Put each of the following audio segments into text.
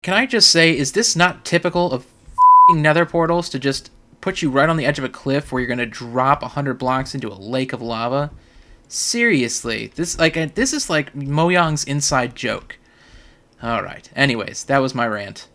Can I just say, is this not typical of f***ing nether portals to just put you right on the edge of a cliff where you're gonna drop 100 blocks into a lake of lava? Seriously, this is like Mojang's inside joke. All right. Anyways, that was my rant.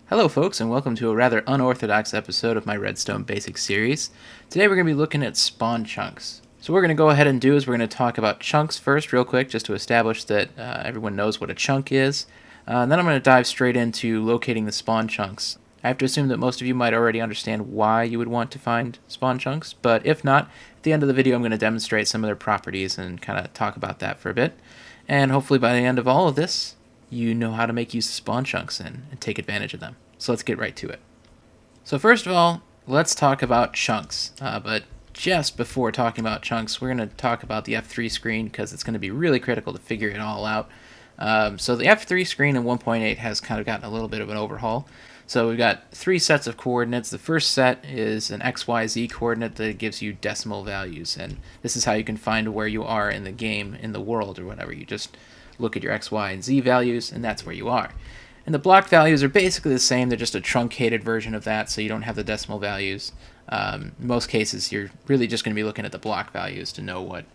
Hello, folks, and welcome to a rather unorthodox episode of my Redstone Basics series. Today we're going to be looking at spawn chunks. So what we're going to go ahead and do is we're going to talk about chunks first real quick, just to establish that everyone knows what a chunk is. And then I'm going to dive straight into locating the spawn chunks. I have to assume that most of you might already understand why you would want to find spawn chunks, but if not, at the end of the video I'm going to demonstrate some of their properties and kind of talk about that for a bit. And hopefully by the end of all of this, you know how to make use of spawn chunks and take advantage of them. So let's get right to it. So first of all, let's talk about chunks. But just before talking about chunks, we're going to talk about the F3 screen because it's going to be really critical to figure it all out. So the F3 screen in 1.8 has kind of gotten a little bit of an overhaul. So we've got three sets of coordinates. The first set is an XYZ coordinate that gives you decimal values, and this is how you can find where you are in the game, in the world, or whatever. You just look at your X, Y, and Z values, and that's where you are. And the block values are basically the same. They're just a truncated version of that, so you don't have the decimal values. In most cases, you're really just going to be looking at the block values to know what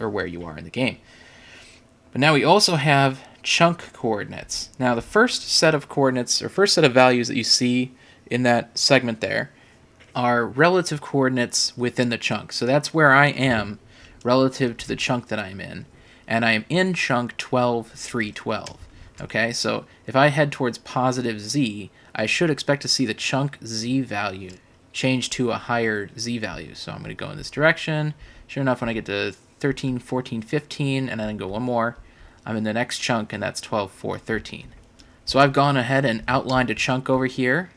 or where you are in the game. But now we also have chunk coordinates. Now the first set of coordinates, or first set of values that you see in that segment there, are relative coordinates within the chunk. So that's where I am relative to the chunk that I'm in. And I am in chunk 12, 3, 12. Okay, so if I head towards positive z, I should expect to see the chunk z value change to a higher z value. So I'm going to go in this direction. Sure enough, when I get to 13, 14, 15, and then go one more, I'm in the next chunk, and that's 12, 4, 13. So I've gone ahead and outlined a chunk over here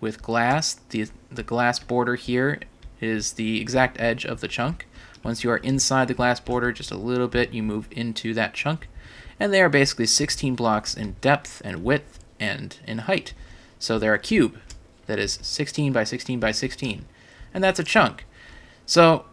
with glass. The glass border here is the exact edge of the chunk. Once you are inside the glass border just a little bit, you move into that chunk. And they are basically 16 blocks in depth and width and in height. So they're a cube that is 16 by 16 by 16. And that's a chunk. So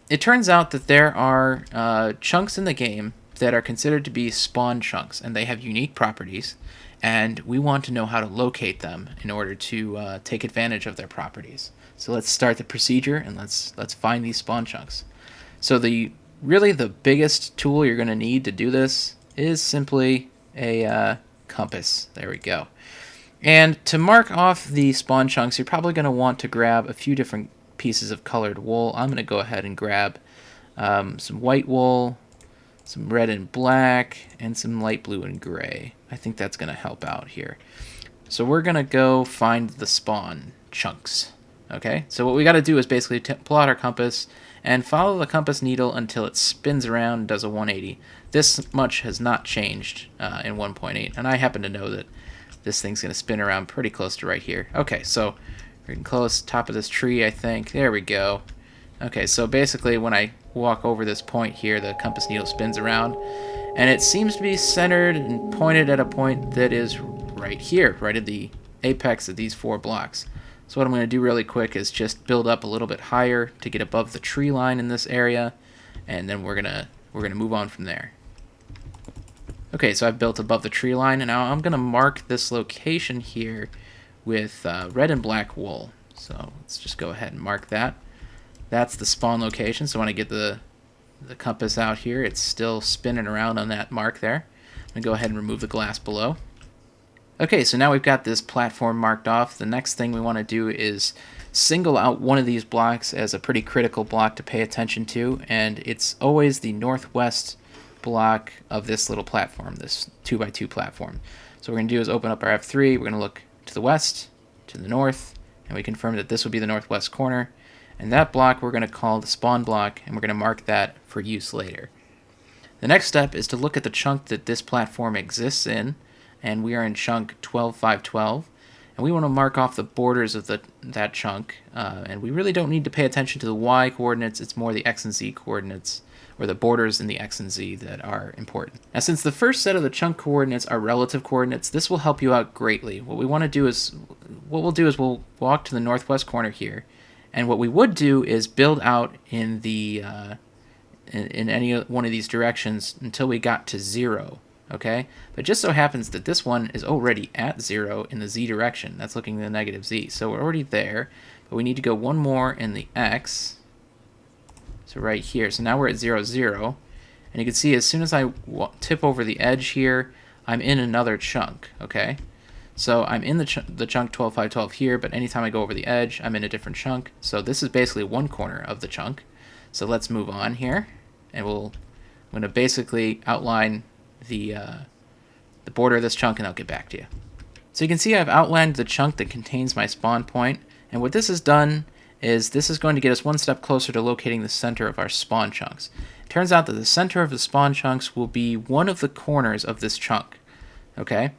it turns out that there are chunks in the game that are considered to be spawn chunks, and they have unique properties, and we want to know how to locate them in order to take advantage of their properties. So let's start the procedure, and let's find these spawn chunks. So really the biggest tool you're going to need to do this is simply a compass. There we go. And to mark off the spawn chunks, you're probably going to want to grab a few different pieces of colored wool. I'm going to go ahead and grab some white wool, some red and black, and some light blue and gray. I think that's going to help out here. So we're going to go find the spawn chunks. Okay, so what we got to do is basically pull out our compass and follow the compass needle until it spins around and does a 180. This much has not changed in 1.8, and I happen to know that this thing's going to spin around pretty close to right here. Okay, so we're getting close, top of this tree, I think. There we go. Okay, so basically when I walk over this point here, the compass needle spins around, and it seems to be centered and pointed at a point that is right here, right at the apex of these 4 blocks. So what I'm going to do really quick is just build up a little bit higher to get above the tree line in this area, and then we're gonna move on from there. Okay, so I've built above the tree line, and now I'm going to mark this location here with red and black wool. So let's just go ahead and mark that. That's the spawn location, so when I get the compass out here, it's still spinning around on that mark there. I'm going to go ahead and remove the glass below. Okay, so now we've got this platform marked off. The next thing we want to do is single out one of these blocks as a pretty critical block to pay attention to, and it's always the northwest block of this little platform, this 2x2 platform. So what we're going to do is open up our F3, we're going to look to the west, to the north, and we confirm that this will be the northwest corner. And that block we're going to call the spawn block, and we're going to mark that for use later. The next step is to look at the chunk that this platform exists in, and we are in chunk 12, 5, 12. And we want to mark off the borders of that chunk, and we really don't need to pay attention to the Y coordinates, it's more the X and Z coordinates, or the borders in the X and Z that are important. Now since the first set of the chunk coordinates are relative coordinates, this will help you out greatly. What we'll do is we'll walk to the northwest corner here, and what we would do is build out in the in any one of these directions until we got to 0, okay? But it just so happens that this one is already at 0 in the z direction. That's looking at the negative z. So we're already there, but we need to go one more in the x. So right here. So now we're at 0, 0. And you can see as soon as I tip over the edge here, I'm in another chunk, okay? So I'm in the chunk 12, 5, 12 here, but anytime I go over the edge, I'm in a different chunk. So this is basically one corner of the chunk. So let's move on here, and I'm going to basically outline the border of this chunk, and I'll get back to you. So you can see I've outlined the chunk that contains my spawn point, and what this has done is this is going to get us one step closer to locating the center of our spawn chunks. It turns out that the center of the spawn chunks will be one of the corners of this chunk, okay?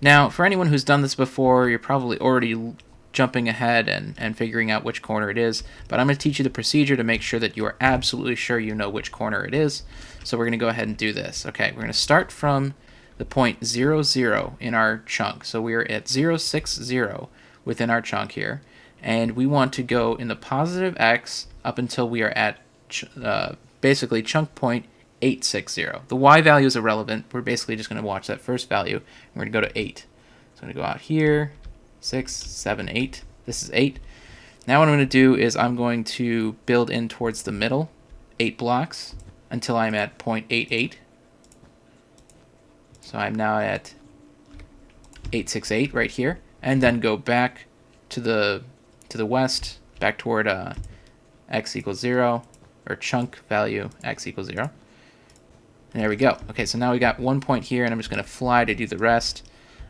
Now, for anyone who's done this before, you're probably already jumping ahead and figuring out which corner it is, but I'm going to teach you the procedure to make sure that you are absolutely sure you know which corner it is. So we're going to go ahead and do this. Okay, we're going to start from the point 0, 0 in our chunk. So we're at 0, 6, 0 within our chunk here, and we want to go in the positive x up until we are at basically chunk point 860. The y value is irrelevant. We're basically just going to watch that first value, and we're going to go to 8. So I'm going to go out here, 6, 7, 8. This is 8. Now what I'm going to do is I'm going to build in towards the middle, 8 blocks, until I'm at 0.88. So I'm now at 868 right here, and then go back to the west, back toward x equals 0, or chunk value x equals 0. And there we go. Okay, so now we got 1 point here, and I'm just going to fly to do the rest.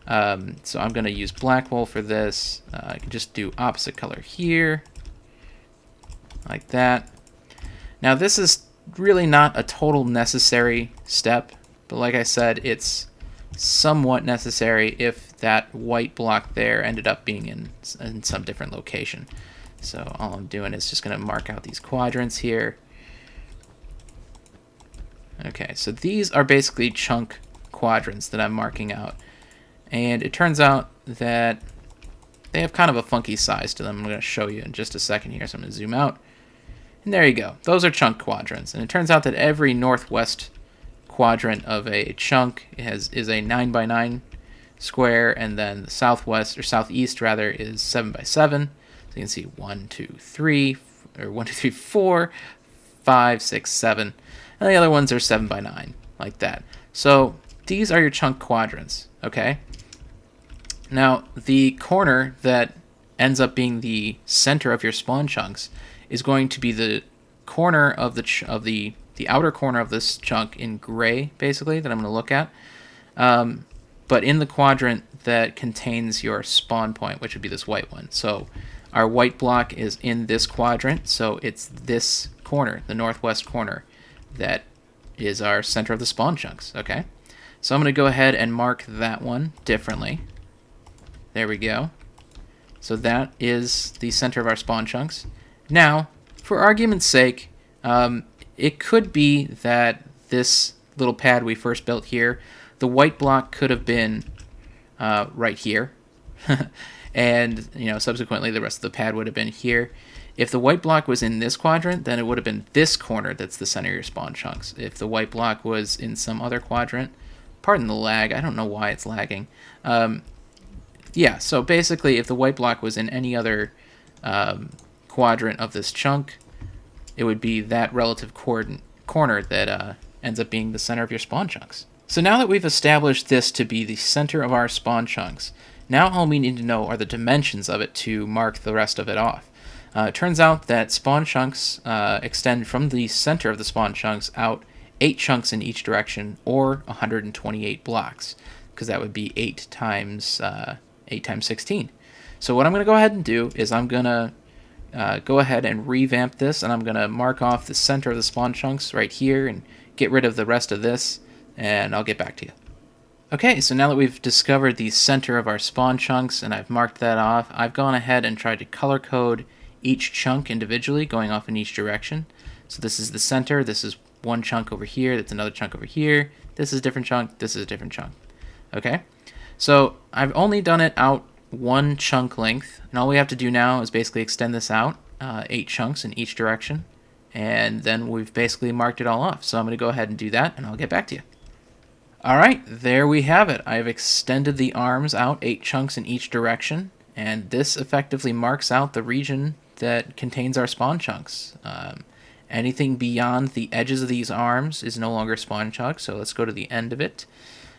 So I'm going to use black wool for this. I can just do opposite color here, like that. Now this is really not a total necessary step, but like I said, it's somewhat necessary if that white block there ended up being in some different location. So all I'm doing is just going to mark out these quadrants here. Okay, so these are basically chunk quadrants that I'm marking out. And it turns out that they have kind of a funky size to them. I'm going to show you in just a second here, so I'm going to zoom out. And there you go. Those are chunk quadrants. And it turns out that every northwest quadrant of a chunk is a 9 by 9 square, and then the southwest, or southeast rather, is 7 by 7. So you can see 1, 2, 3, or 1, 2, 3, 4, 5, 6, 7. And the other ones are 7 by 9, like that. So these are your chunk quadrants, okay? Now, the corner that ends up being the center of your spawn chunks is going to be the corner of the outer corner of this chunk in gray, basically, that I'm going to look at. But in the quadrant that contains your spawn point, which would be this white one. So our white block is in this quadrant, so it's this corner, the northwest corner, that is our center of the spawn chunks, okay? So I'm going to go ahead and mark that one differently. There we go. So that is the center of our spawn chunks. Now, for argument's sake, it could be that this little pad we first built here, the white block could have been right here. And, subsequently the rest of the pad would have been here. If the white block was in this quadrant, then it would have been this corner that's the center of your spawn chunks. If the white block was in some other quadrant, pardon the lag, I don't know why it's lagging. Yeah, so basically if the white block was in any other quadrant of this chunk, it would be that relative corner that ends up being the center of your spawn chunks. So now that we've established this to be the center of our spawn chunks, now all we need to know are the dimensions of it to mark the rest of it off. It turns out that spawn chunks extend from the center of the spawn chunks out 8 chunks in each direction, or 128 blocks, because that would be 8 times 16. So what I'm going to go ahead and do is I'm going to go ahead and revamp this, and I'm going to mark off the center of the spawn chunks right here and get rid of the rest of this, and I'll get back to you. Okay, so now that we've discovered the center of our spawn chunks and I've marked that off, I've gone ahead and tried to color code each chunk individually, going off in each direction. So this is the center, this is one chunk over here, that's another chunk over here, this is a different chunk, this is a different chunk. Okay, so I've only done it out 1 chunk length, and all we have to do now is basically extend this out 8 chunks in each direction. and then we've basically marked it all off. So I'm going to go ahead and do that, and I'll get back to you. Alright, there we have it. I've extended the arms out 8 chunks in each direction, and this effectively marks out the region that contains our spawn chunks. Anything beyond the edges of these arms is no longer spawn chunks, so let's go to the end of it,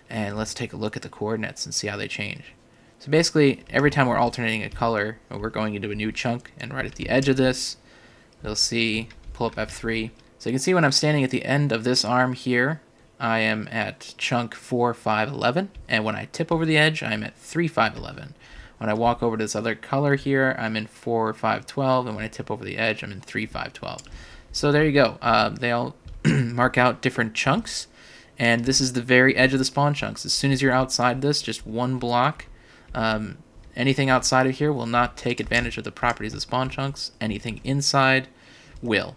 and let's take a look at the coordinates and see how they change. So basically, every time we're alternating a color, we're going into a new chunk, and right at the edge of this, you'll see, pull up F3. So you can see when I'm standing at the end of this arm here, I am at chunk 4, 5, 11, and when I tip over the edge, I'm at 3, 5, 11. When I walk over to this other color here, I'm in 4, 5, 12, and when I tip over the edge, I'm in 3, 5, 12. So there you go. They all mark out different chunks, and this is the very edge of the spawn chunks. As soon as you're outside this, just one block, anything outside of here will not take advantage of the properties of spawn chunks. Anything inside will.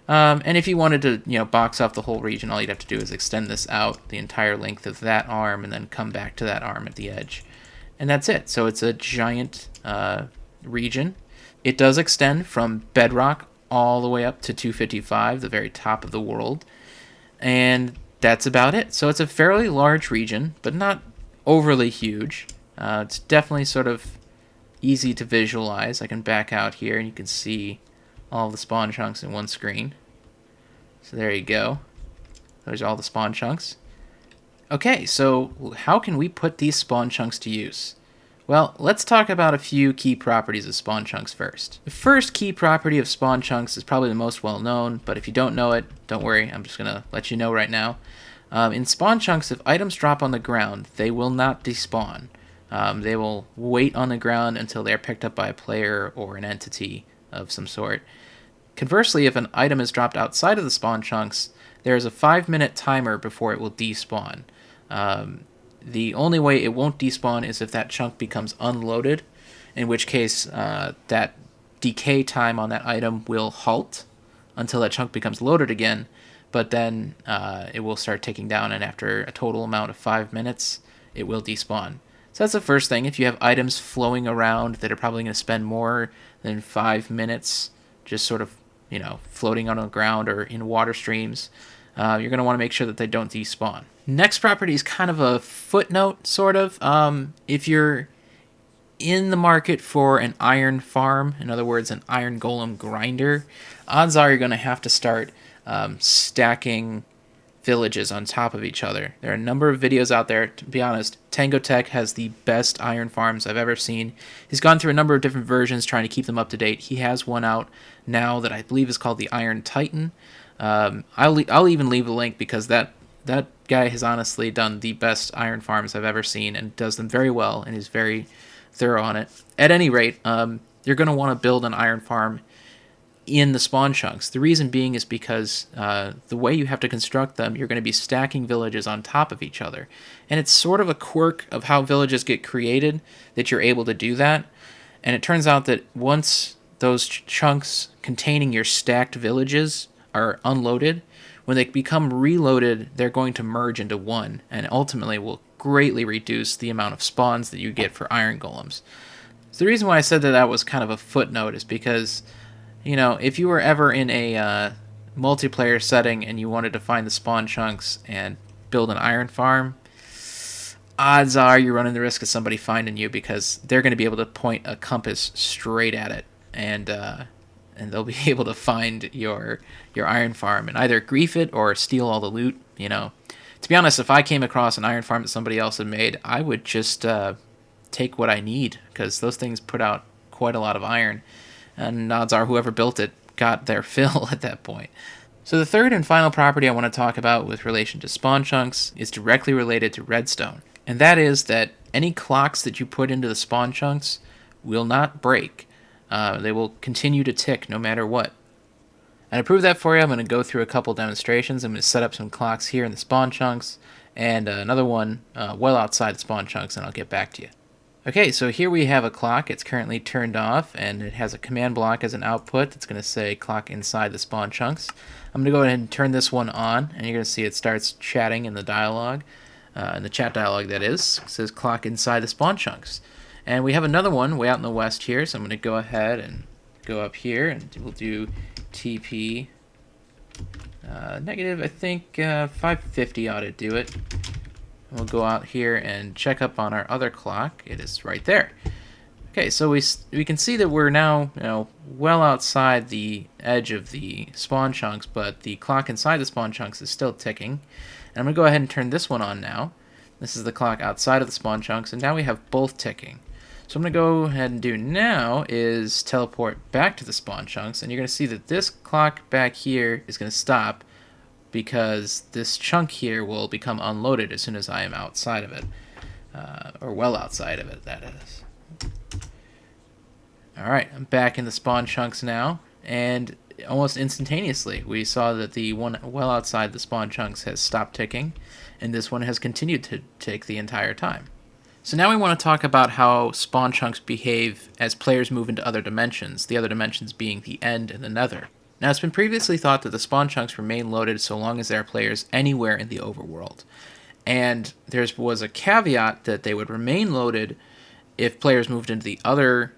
And if you wanted to, box off the whole region, all you'd have to do is extend this out the entire length of that arm and then come back to that arm at the edge. And that's it. So it's a giant region. It does extend from bedrock all the way up to 255, the very top of the world. And that's about it. So it's a fairly large region, but not overly huge. It's definitely sort of easy to visualize. I can back out here and you can see all the spawn chunks in one screen. So there you go. There's all the spawn chunks. Okay, so how can we put these spawn chunks to use? Well, let's talk about a few key properties of spawn chunks first. The first key property of spawn chunks is probably the most well known, but if you don't know it, don't worry, I'm just going to let you know right now. In spawn chunks, if items drop on the ground, they will not despawn. They will wait on the ground until they're picked up by a player or an entity of some sort. Conversely, if an item is dropped outside of the spawn chunks, there is a 5-minute timer before it will despawn. The only way it won't despawn is if that chunk becomes unloaded, in which case that decay time on that item will halt until that chunk becomes loaded again, but then it will start ticking down, and after a total amount of 5 minutes, it will despawn. So that's the first thing. If you have items flowing around that are probably going to spend more than 5 minutes just sort of, floating on the ground or in water streams, you're going to want to make sure that they don't despawn. Next property is kind of a footnote, sort of. If you're in the market for an iron farm, in other words, an iron golem grinder, odds are you're going to have to start stacking villages on top of each other. There are a number of videos out there. To be honest, Tango Tech has the best iron farms I've ever seen. He's gone through a number of different versions trying to keep them up to date. He has one out now that I believe is called the Iron Titan. I'll even leave a link because that guy has honestly done the best iron farms I've ever seen and does them very well and is very thorough on it. At any rate, you're going to want to build an iron farm in the spawn chunks. The reason being is because the way you have to construct them, you're going to be stacking villages on top of each other. And it's sort of a quirk of how villages get created that you're able to do that. And it turns out that once those chunks containing your stacked villages are unloaded, when they become reloaded, they're going to merge into one, and ultimately will greatly reduce the amount of spawns that you get for iron golems. So the reason why I said that was kind of a footnote is because, if you were ever in a multiplayer setting and you wanted to find the spawn chunks and build an iron farm, odds are you're running the risk of somebody finding you because they're going to be able to point a compass straight at it, and they'll be able to find your iron farm and either grief it or steal all the loot. To be honest, if I came across an iron farm that somebody else had made, I would just take what I need because those things put out quite a lot of iron, and odds are whoever built it got their fill at that point. So the third and final property I want to talk about with relation to spawn chunks is directly related to redstone, and that is that any clocks that you put into the spawn chunks will not break. They will continue to tick no matter what. And to prove that for you, I'm going to go through a couple demonstrations. I'm going to set up some clocks here in the spawn chunks, and another one well outside the spawn chunks, and I'll get back to you. Okay, so here we have a clock. It's currently turned off, and it has a command block as an output that's going to say clock inside the spawn chunks. I'm going to go ahead and turn this one on, and you're going to see it starts chatting in the dialogue, in the chat dialogue that is. It says clock inside the spawn chunks. And we have another one way out in the west here, so I'm going to go ahead and go up here, and we'll do TP Negative, I think 550 ought to do it. We'll go out here and check up on our other clock. It is right there. Okay, so we can see that we're now well outside the edge of the spawn chunks, but the clock inside the spawn chunks is still ticking. And I'm going to go ahead and turn this one on now. This is the clock outside of the spawn chunks, and now we have both ticking. So I'm going to go ahead and do now is teleport back to the spawn chunks, and you're going to see that this clock back here is going to stop because this chunk here will become unloaded as soon as I am outside of it, or well outside of it, that is. Alright, I'm back in the spawn chunks now, and almost instantaneously we saw that the one well outside the spawn chunks has stopped ticking, and this one has continued to tick the entire time. So now we want to talk about how spawn chunks behave as players move into other dimensions, the other dimensions being the end and the nether. Now it's been previously thought that the spawn chunks remain loaded so long as there are players anywhere in the overworld. And there was a caveat that they would remain loaded if players moved into the other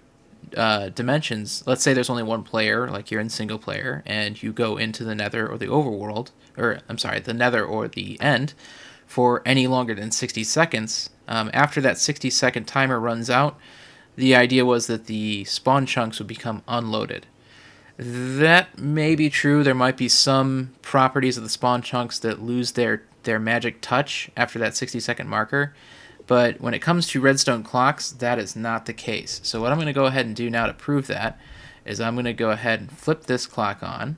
dimensions. Let's say there's only one player, like you're in single player, and you go into the nether or the overworld, or I'm sorry, the nether or the end, for any longer than 60 seconds. After that 60-second timer runs out, the idea was that the spawn chunks would become unloaded. That may be true. There might be some properties of the spawn chunks that lose their magic touch after that 60-second marker. But when it comes to redstone clocks, that is not the case. So what I'm going to go ahead and do now to prove that is I'm going to go ahead and flip this clock on.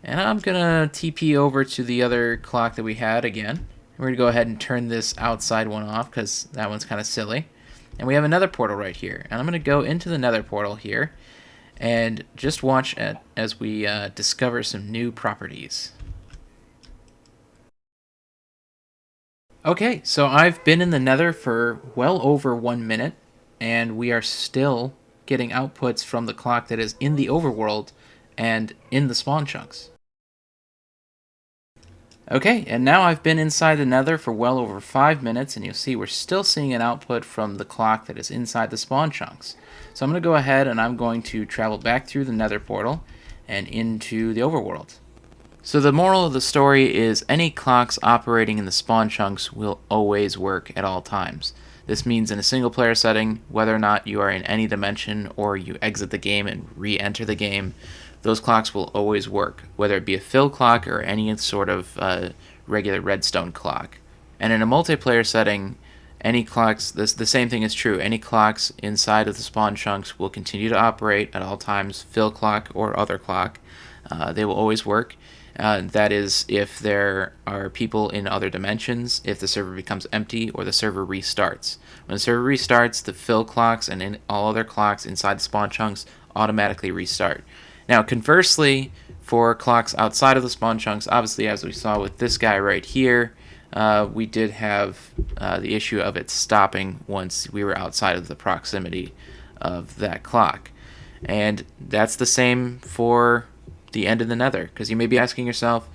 And I'm going to TP over to the other clock that we had again. We're going to go ahead and turn this outside one off because that one's kind of silly. And we have another portal right here. And I'm going to go into the nether portal here and just watch as we discover some new properties. Okay, so I've been in the nether for well over 1 minute, and we are still getting outputs from the clock that is in the overworld and in the spawn chunks. Okay, and now I've been inside the nether for well over 5 minutes, and you'll see we're still seeing an output from the clock that is inside the spawn chunks. So I'm going to go ahead and I'm going to travel back through the nether portal and into the overworld. So the moral of the story is any clocks operating in the spawn chunks will always work at all times. This means in a single player setting, whether or not you are in any dimension or you exit the game and re-enter the game, those clocks will always work, whether it be a fill clock or any sort of regular redstone clock. And in a multiplayer setting, any clocks, the same thing is true. Any clocks inside of the spawn chunks will continue to operate at all times, fill clock or other clock. They will always work. That is if there are people in other dimensions, if the server becomes empty, or the server restarts. When the server restarts, the fill clocks and all other clocks inside the spawn chunks automatically restart. Now, conversely, for clocks outside of the spawn chunks, obviously, as we saw with this guy right here, we did have the issue of it stopping once we were outside of the proximity of that clock. And that's the same for the end of the nether, because you may be asking yourself,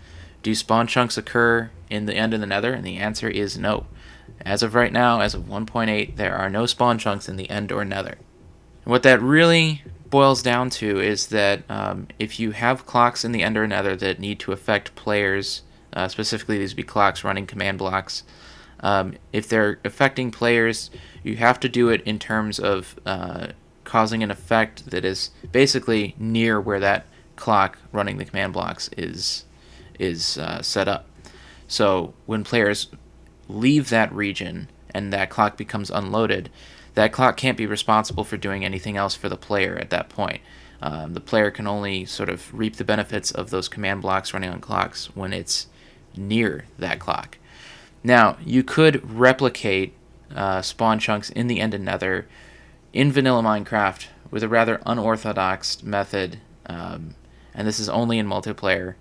do spawn chunks occur in the end of the nether? And the answer is no. As of right now, as of 1.8, there are no spawn chunks in the end or nether. And what that really boils down to is that if you have clocks in the end or nether that need to affect players, specifically these would be clocks running command blocks, if they're affecting players, you have to do it in terms of causing an effect that is basically near where that clock running the command blocks is set up. So when players leave that region and that clock becomes unloaded, that clock can't be responsible for doing anything else for the player at that point. The player can only sort of reap the benefits of those command blocks running on clocks when it's near that clock. Now, you could replicate spawn chunks in the end and nether in vanilla Minecraft with a rather unorthodox method, and this is only in multiplayer.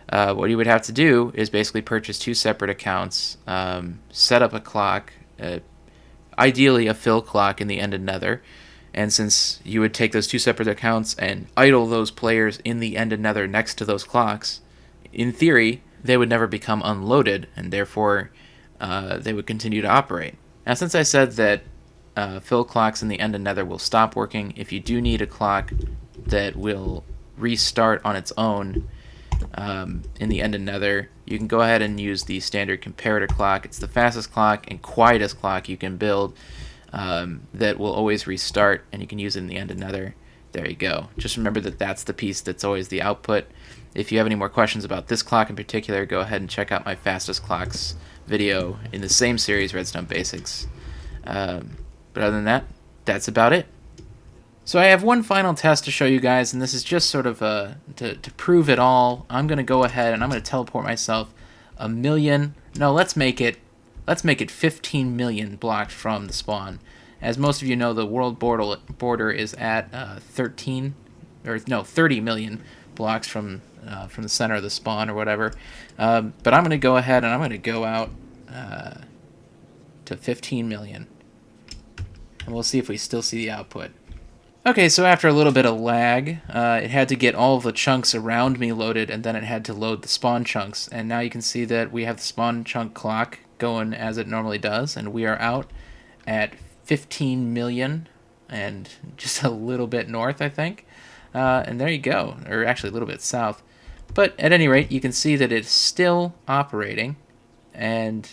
What you would have to do is basically purchase two separate accounts, set up a clock, ideally a fill clock in the end and nether, and since you would take those two separate accounts and idle those players in the end and nether next to those clocks, in theory, they would never become unloaded, and therefore they would continue to operate. Now, since I said that fill clocks in the end and nether will stop working, if you do need a clock that will restart on its own, in the end of nether, you can go ahead and use the standard comparator clock. It's the fastest clock and quietest clock you can build, that will always restart, and you can use it in the end of nether. There you go. Just remember that that's the piece that's always the output. If you have any more questions about this clock in particular, go ahead and check out my fastest clocks video in the same series, Redstone Basics. But other than that, that's about it. So I have one final test to show you guys, and this is just sort of to prove it all. I'm going to go ahead and I'm going to teleport myself a million. No, let's make it 15 million blocks from the spawn. As most of you know, the world border is at 30 million blocks from the center of the spawn or whatever. But I'm going to go ahead and I'm going to go out to 15 million, and we'll see if we still see the output. Okay, so after a little bit of lag, it had to get all of the chunks around me loaded, and then it had to load the spawn chunks. And now you can see that we have the spawn chunk clock going as it normally does, and we are out at 15 million and just a little bit north, I think. And there you go, or actually a little bit south. But at any rate, you can see that it's still operating, and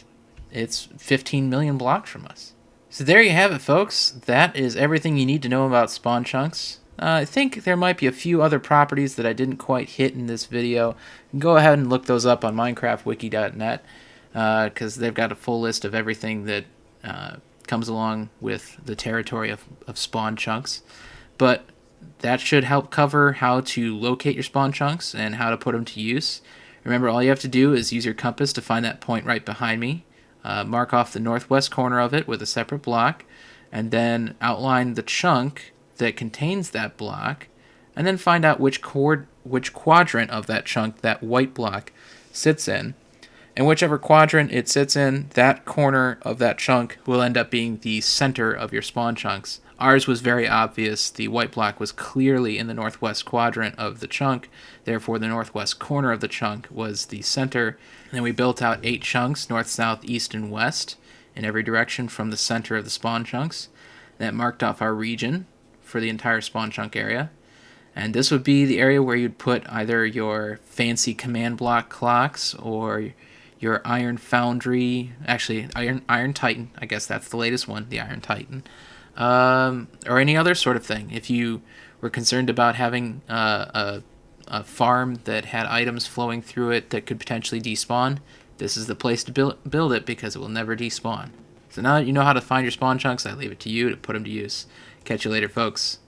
it's 15 million blocks from us. So there you have it, folks. That is everything you need to know about spawn chunks. I think there might be a few other properties that I didn't quite hit in this video. Go ahead and look those up on minecraftwiki.net, because they've got a full list of everything that comes along with the territory of spawn chunks. But that should help cover how to locate your spawn chunks and how to put them to use. Remember, all you have to do is use your compass to find that point right behind me. Mark off the northwest corner of it with a separate block, and then outline the chunk that contains that block, and then find out which quadrant of that chunk that white block sits in. And whichever quadrant it sits in, that corner of that chunk will end up being the center of your spawn chunks. Ours was very obvious. The white block was clearly in the northwest quadrant of the chunk. Therefore, the northwest corner of the chunk was the center. And then we built out 8 chunks, north, south, east, and west, in every direction from the center of the spawn chunks. That marked off our region for the entire spawn chunk area. And this would be the area where you'd put either your fancy command block clocks or your iron foundry, actually iron titan, I guess that's the latest one, the iron titan, or any other sort of thing. If you were concerned about having a farm that had items flowing through it that could potentially despawn, this is the place to build it, because it will never despawn. So now that you know how to find your spawn chunks, I leave it to you to put them to use. Catch you later, folks.